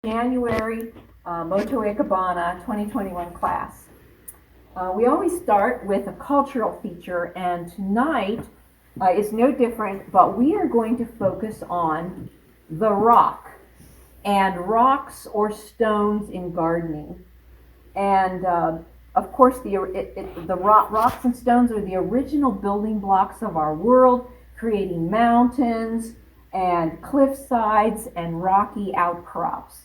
January Moto Ikebana 2021 class. We always start with a cultural feature, and tonight is no different, but we are going to focus on the rock and rocks or stones in gardening. And of course, rocks and stones are the original building blocks of our world, creating mountains and cliff sides and rocky outcrops.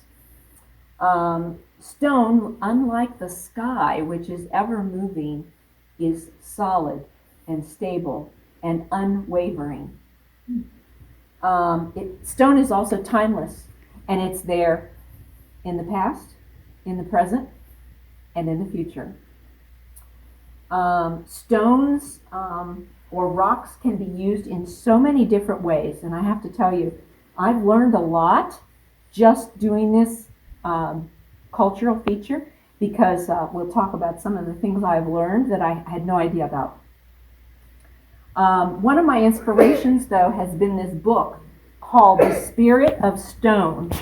Stone, unlike the sky, which is ever moving, is solid and stable and unwavering. Stone is also timeless, and it's there in the past, in the present, and in the future. Stones or rocks can be used in so many different ways, and I have to tell you, I've learned a lot just doing this cultural feature, because we'll talk about some of the things I've learned that I had no idea about. One of my inspirations, though, has been this book called The Spirit of Stone,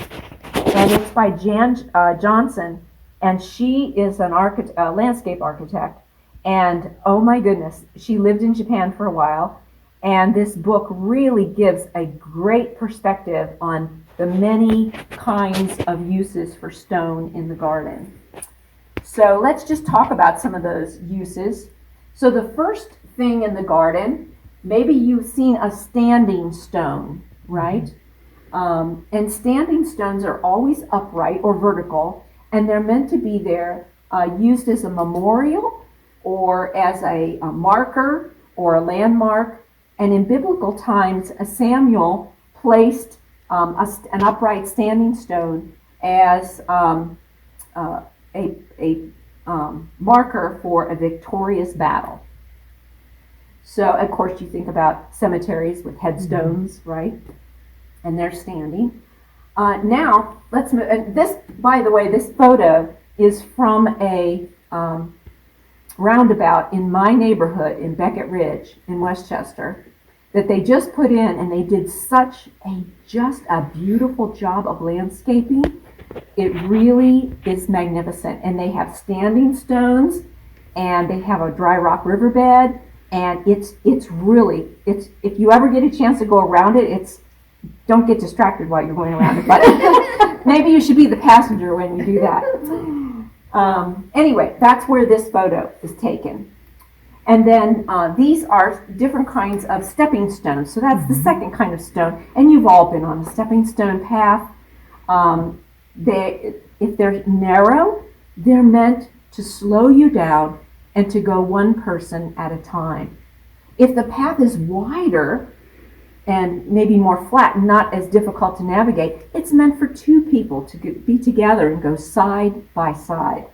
and it's by Jan Johnson, and she is a landscape architect, and oh my goodness, she lived in Japan for a while, and this book really gives a great perspective on the many kinds of uses for stone in the garden. So let's just talk about some of those uses. So the first thing in the garden, maybe you've seen a standing stone, right? And standing stones are always upright or vertical, and they're meant to be there used as a memorial or as a marker or a landmark. And in biblical times, Samuel placed an upright standing stone as a marker for a victorious battle. So, of course, you think about cemeteries with headstones, right? And they're standing. Now, let's move. And this, by the way, this photo is from a roundabout in my neighborhood in Beckett Ridge in Westchester that they just put in, and they did just a beautiful job of landscaping. It really is magnificent, and they have standing stones, and they have a dry rock riverbed, and it's if you ever get a chance to go around it, don't get distracted while you're going around it, but maybe you should be the passenger when you do that. Anyway, that's where this photo is taken. And then these are different kinds of stepping stones. So that's the second kind of stone. And you've all been on a stepping stone path. If they're narrow, they're meant to slow you down and to go one person at a time. If the path is wider and maybe more flat, not as difficult to navigate, it's meant for two people to be together and go side by side.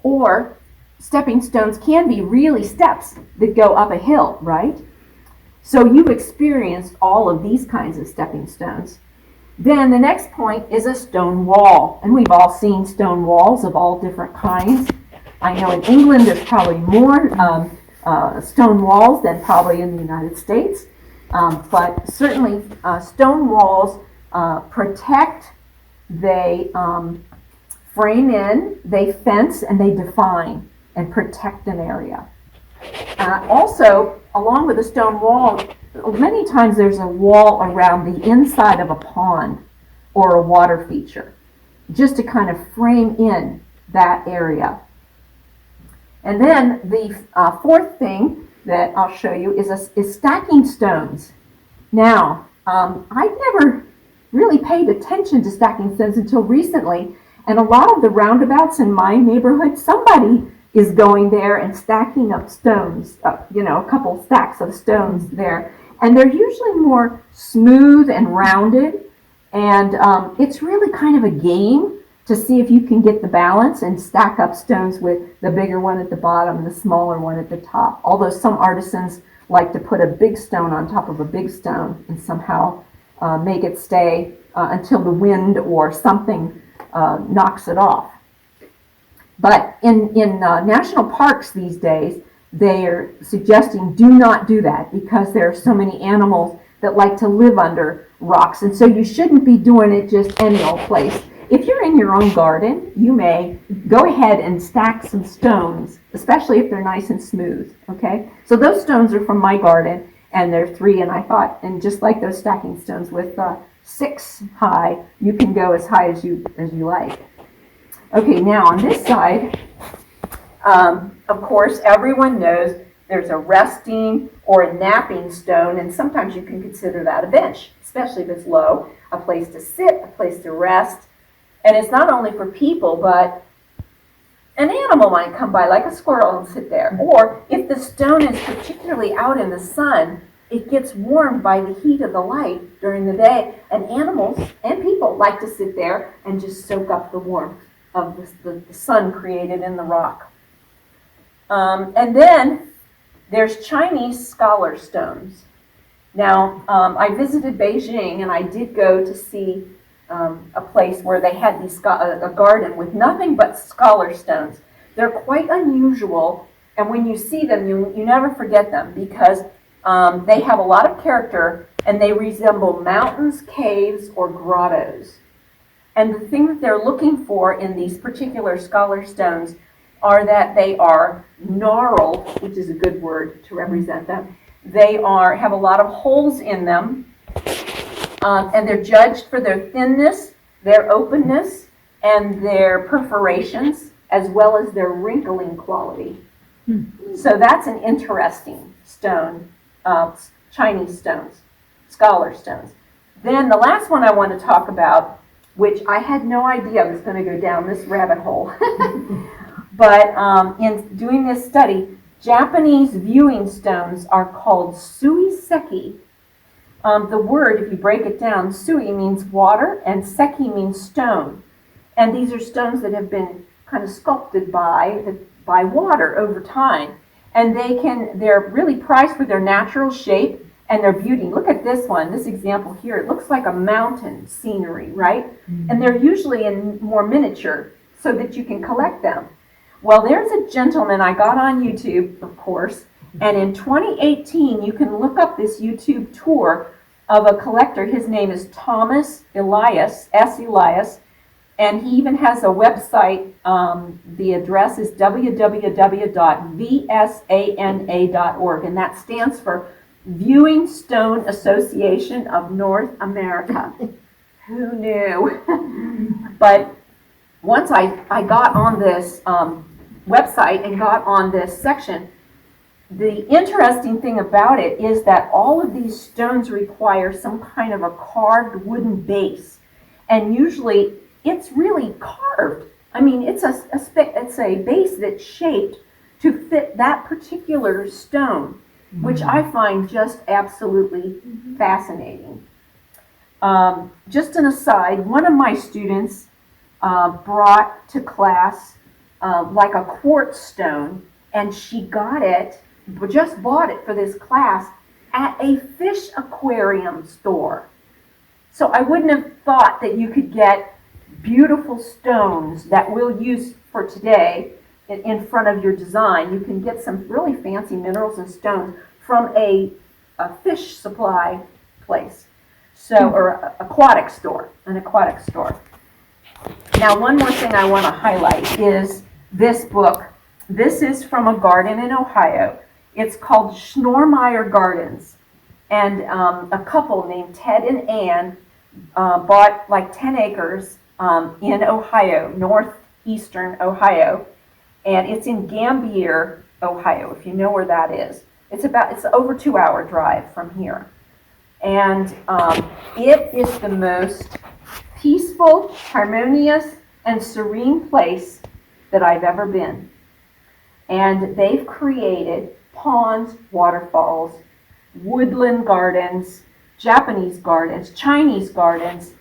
Or stepping stones can be really steps that go up a hill, right? So you've experienced all of these kinds of stepping stones. Then the next point is a stone wall. And we've all seen stone walls of all different kinds. I know in England there's probably more stone walls than probably in the United States. But certainly stone walls protect, they frame in, they fence, and they define and protect an area. Also, along with a stone wall, many times there's a wall around the inside of a pond or a water feature, just to kind of frame in that area. And then the fourth thing that I'll show you is stacking stones. Now, I've never really paid attention to stacking stones until recently, and a lot of the roundabouts in my neighborhood, somebody is going there and stacking up stones, a couple stacks of stones there. And they're usually more smooth and rounded. And it's really kind of a game to see if you can get the balance and stack up stones with the bigger one at the bottom and the smaller one at the top. Although some artisans like to put a big stone on top of a big stone and somehow make it stay until the wind or something knocks it off. But in national parks these days, they are suggesting do not do that because there are so many animals that like to live under rocks. And so you shouldn't be doing it just any old place. If you're in your own garden, you may go ahead and stack some stones, especially if they're nice and smooth, okay? So those stones are from my garden, and they're 3, and I thought, and just like those stacking stones with 6 high, you can go as high as you like. Okay, now on this side, of course, everyone knows there's a resting or a napping stone, and sometimes you can consider that a bench, especially if it's low, a place to sit, a place to rest. And it's not only for people, but an animal might come by, like a squirrel, and sit there. Or if the stone is particularly out in the sun, it gets warmed by the heat of the light during the day, and animals and people like to sit there and just soak up the warmth of the sun created in the rock. And then there's Chinese scholar stones. Now, I visited Beijing, and I did go to see a place where they had a garden with nothing but scholar stones. They're quite unusual, and when you see them, you never forget them, because they have a lot of character, and they resemble mountains, caves, or grottos. And the thing that they're looking for in these particular scholar stones are that they are gnarled, which is a good word to represent them. They have a lot of holes in them, and they're judged for their thinness, their openness, and their perforations, as well as their wrinkling quality. So that's an interesting stone, Chinese stones, scholar stones. Then the last one I want to talk about, which I had no idea I was going to go down this rabbit hole, but in doing this study, Japanese viewing stones are called Suiseki. The word, if you break it down, sui means water and seki means stone. And these are stones that have been kind of sculpted by water over time. And they're really prized for their natural shape and their beauty. Look at this one, this example here. It looks like a mountain scenery, right? Mm-hmm. And they're usually in more miniature so that you can collect them. Well, there's a gentleman I got on YouTube, of course, and in 2018, you can look up this YouTube tour of a collector. His name is Thomas Elias, S. Elias, and he even has a website. The address is www.vsana.org, and that stands for Viewing Stone Association of North America. Who knew? But once I got on this website and got on this section, the interesting thing about it is that all of these stones require some kind of a carved wooden base. And usually it's really carved. I mean, it's a base that's shaped to fit that particular stone, which I find just absolutely fascinating. Just an aside, one of my students brought to class like a quartz stone, and she bought it for this class at a fish aquarium store. So I wouldn't have thought that you could get beautiful stones that we'll use for today in front of your design. You can get some really fancy minerals and stones from a fish supply place, or an aquatic store. Now, one more thing I want to highlight is this book. This is from a garden in Ohio. It's called Schnormeyer Gardens. And a couple named Ted and Ann bought like 10 acres in Ohio, northeastern Ohio. And it's in Gambier, Ohio, if you know where that is. It's over 2-hour drive from here. And it is the most peaceful, harmonious, and serene place that I've ever been. And they've created ponds, waterfalls, woodland gardens, Japanese gardens, Chinese gardens,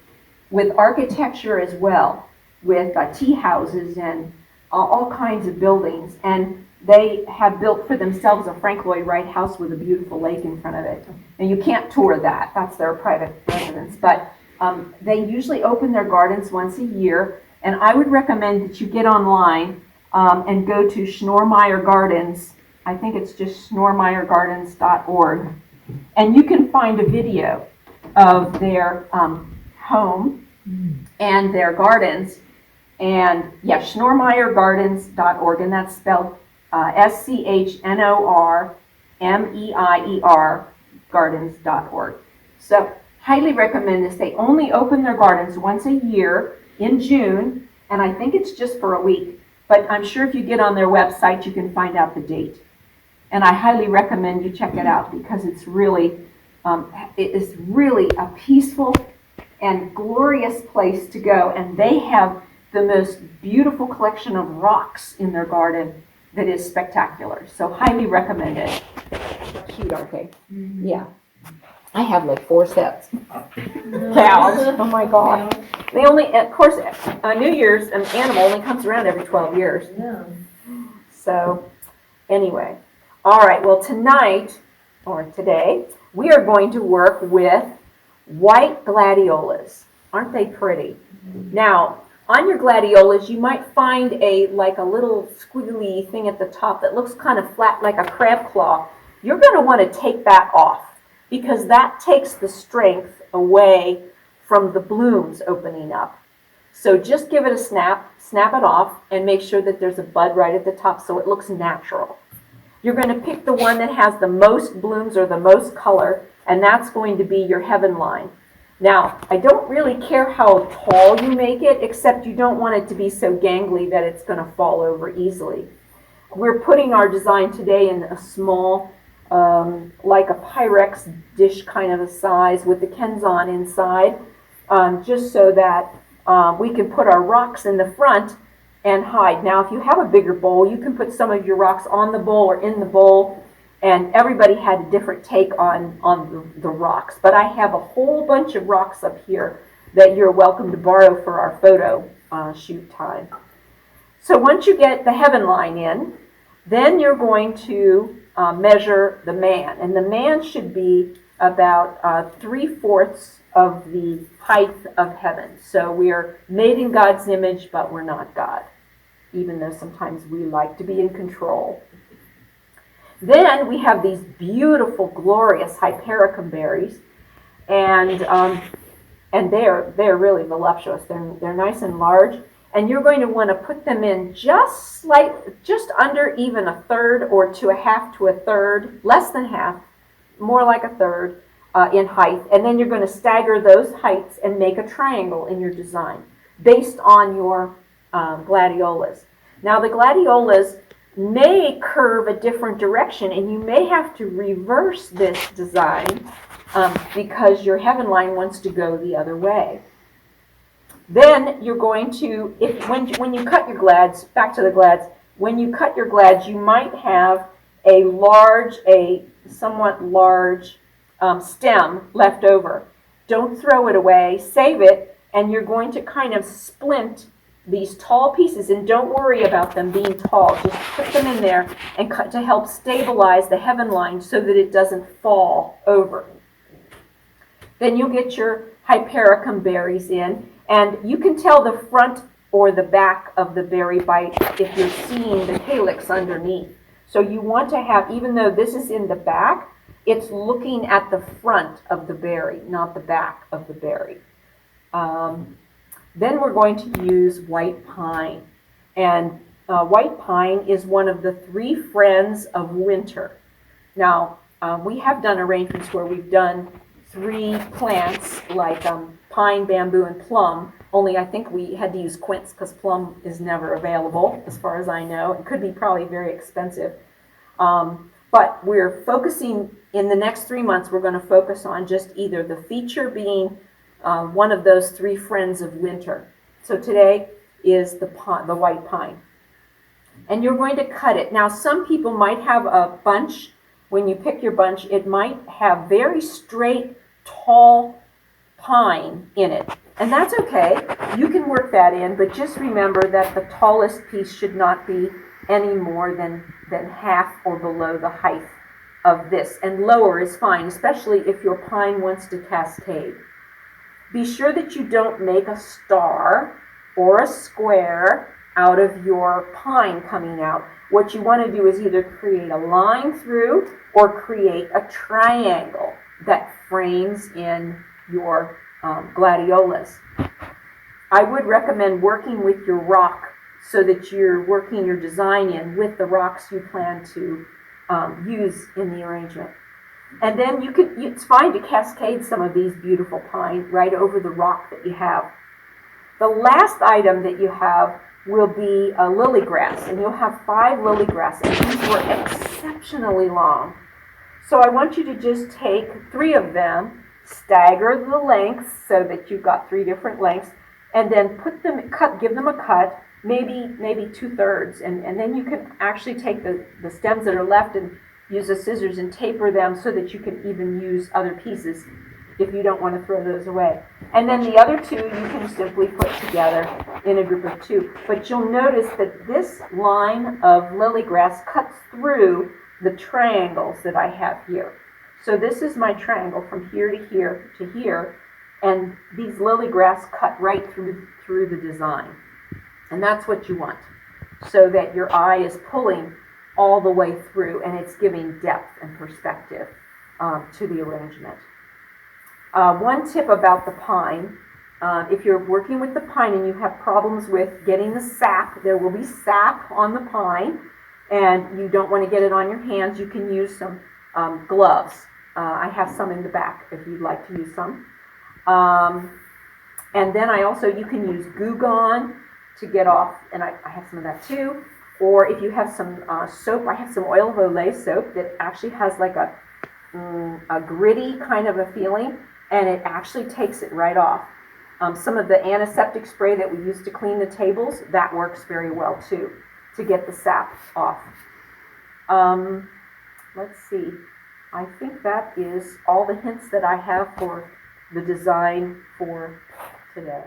with architecture as well, with tea houses and all kinds of buildings. And they have built for themselves a Frank Lloyd Wright house with a beautiful lake in front of it. And you can't tour that. That's their private residence. But they usually open their gardens once a year. And I would recommend that you get online and go to Schnormeyer Gardens. I think it's just schnormeyergardens.org. And you can find a video of their home and their gardens. And yeah, schnorrmeiergardens.org, and that's spelled SCHNORMEIER gardens.org. So highly recommend this. They only open their gardens once a year in June, and I think it's just for a week. But I'm sure if you get on their website, you can find out the date. And I highly recommend you check it out because it's really, it is really a peaceful and glorious place to go. And they have the most beautiful collection of rocks in their garden that is spectacular. So highly recommend it. Cute, aren't they? Mm-hmm. Yeah. I have like 4 sets. Cows. Oh my God. They only, of course, New Year's, an animal only comes around every 12 years. Yeah. So, anyway. All right, well, tonight, or today, we are going to work with white gladiolas. Aren't they pretty? Mm-hmm. Now, on your gladiolas, you might find like a little squiggly thing at the top that looks kind of flat like a crab claw. You're going to want to take that off because that takes the strength away from the blooms opening up. So just give it a snap it off, and make sure that there's a bud right at the top so it looks natural. You're going to pick the one that has the most blooms or the most color, and that's going to be your heaven line. Now, I don't really care how tall you make it, except you don't want it to be so gangly that it's going to fall over easily. We're putting our design today in a small, like a Pyrex dish kind of a size with the kenzan inside, just so that we can put our rocks in the front and hide. Now, if you have a bigger bowl, you can put some of your rocks on the bowl or in the bowl. And everybody had a different take on the rocks. But I have a whole bunch of rocks up here that you're welcome to borrow for our photo shoot time. So once you get the heaven line in, then you're going to measure the man. And the man should be about 3/4 of the height of heaven. So we are made in God's image, but we're not God, even though sometimes we like to be in control. Then we have these beautiful, glorious Hypericum berries, and they're really voluptuous. They're nice and large, and you're going to want to put them in just under even 1/3 or to 1/2 to 1/3, less than half, more like 1/3 in height. And then you're going to stagger those heights and make a triangle in your design based on your gladiolas. Now the gladiolas may curve a different direction, and you may have to reverse this design because your heaven line wants to go the other way. Then you're going to, when you cut your glads, back to the glads, when you cut your glads, you might have a somewhat large stem left over. Don't throw it away, save it, and you're going to kind of splint these tall pieces, and don't worry about them being tall. Just put them in there and cut to help stabilize the heaven line so that it doesn't fall over. Then you'll get your Hypericum berries in, and you can tell the front or the back of the berry by if you're seeing the calyx underneath. So you want to have, even though this is in the back, it's looking at the front of the berry, not the back of the berry. Then we're going to use white pine. And white pine is one of the 3 friends of winter. Now, we have done arrangements where we've done 3 plants like pine, bamboo, and plum, only I think we had to use quince because plum is never available, as far as I know. It could be probably very expensive. But we're focusing, in the next 3 months, we're going to focus on just either the feature being one of those 3 friends of winter. So today is the white pine. And you're going to cut it. Now, some people might have a bunch. When you pick your bunch, it might have very straight, tall pine in it. And that's okay. You can work that in, but just remember that the tallest piece should not be any more than half or below the height of this. And lower is fine, especially if your pine wants to cascade. Be sure that you don't make a star or a square out of your pine coming out. What you want to do is either create a line through or create a triangle. that frames in your gladiolas. I would recommend working with your rock so that you're working your design in with the rocks you plan to use in the arrangement. And then it's fine to cascade some of these beautiful pine right over the rock that you have. The last item that you have will be a lily grass, and you'll have 5 lily grasses. These were exceptionally long. So I want you to just take 3 of them, stagger the lengths so that you've got 3 different lengths, and then give them a cut, maybe 2/3, and then you can actually take the stems that are left and use the scissors and taper them so that you can even use other pieces if you don't want to throw those away. And then the other 2 you can simply put together in a group of 2. But you'll notice that this line of lily grass cuts through the triangles that I have here. So this is my triangle from here to here to here, and these lily grass cut right through the design. And that's what you want, so that your eye is pulling all the way through and it's giving depth and perspective to the arrangement. One tip about the pine, if you're working with the pine and you have problems with getting the sap, there will be sap on the pine, and you don't want to get it on your hands, you can use some gloves. I have some in the back if you'd like to use some. And then you can use Goo Gone to get off, and I have some of that too. Or if you have some soap, I have some oil of Olay soap that actually has like a gritty kind of a feeling, and it actually takes it right off. Some of the antiseptic spray that we use to clean the tables, that works very well too, to get the sap off. Let's see. I think that is all the hints that I have for the design for today.